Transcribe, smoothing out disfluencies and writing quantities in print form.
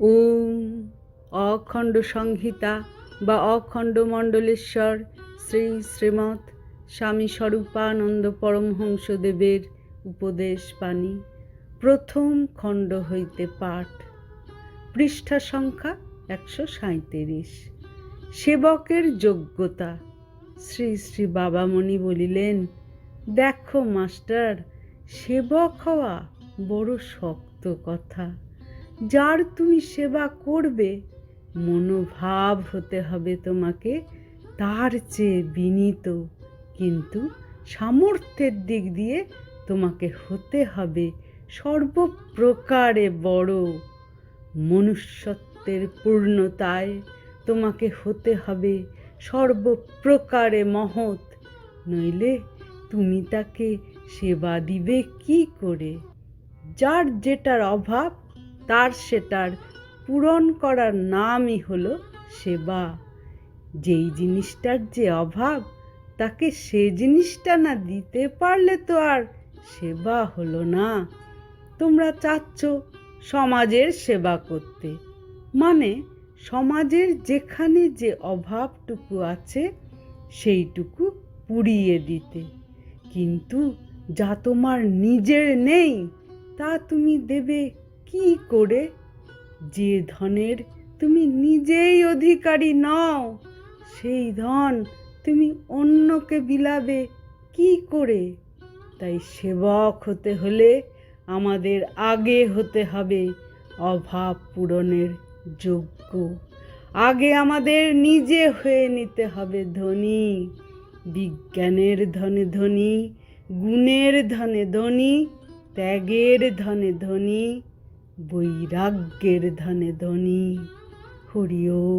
ওম অখণ্ড সংহিতা বা অখণ্ড মণ্ডলেশ্বর শ্রী শ্রীমৎ স্বামী স্বরূপানন্দ পরমহংসদেবের উপদেশ বাণী প্রথম খণ্ড হইতে পাঠ। পৃষ্ঠা সংখ্যা 137। সেবকের যোগ্যতা। শ্রী শ্রী বাবামণি বলিলেন, দেখো মাস্টার, সেবক হওয়া বড় শক্ত কথা। যার তুমি সেবা করবে মনোভাব হতে হবে তোমাকে তার চেয়ে বিনীত, কিন্তু সামর্থ্যের দিক দিয়ে তোমাকে হতে হবে সর্বপ্রকারে বড়। মনুষ্যত্বের পূর্ণতায় তোমাকে হতে হবে সর্বপ্রকারে মহৎ, নইলে তুমি তাকে সেবা দিবে কি করে? যার যেটার অভাব তার সেটার পূরণ করার নামই হলো সেবা। যেই জিনিসটার যে অভাব তাকে সে জিনিসটা না দিতে পারলে তো আর সেবা হলো না। তোমরা চাচ্ছ সমাজের সেবা করতে, মানে সমাজের যেখানে যে অভাবটুকু আছে সেইটুকু পুড়িয়ে দিতে, কিন্তু যা তোমার নিজের নেই তা তুমি দেবে কি করে? যে ধনের তুমি নিজেই অধিকারী নও সেই ধন তুমি অন্যকে বিলাবে কি করে? তাই সেবক হতে হলে আমাদের আগে হতে হবে অভাব পূরণের যোগ্য। আগে আমাদের নিজে হয়ে নিতে হবে ধনী। বিজ্ঞানের ধনে ধনী, গুণের ধনে ধনী, ত্যাগের ধনে ধনী, বৈরাগ্যের ধনে ধনী। হরি ওম।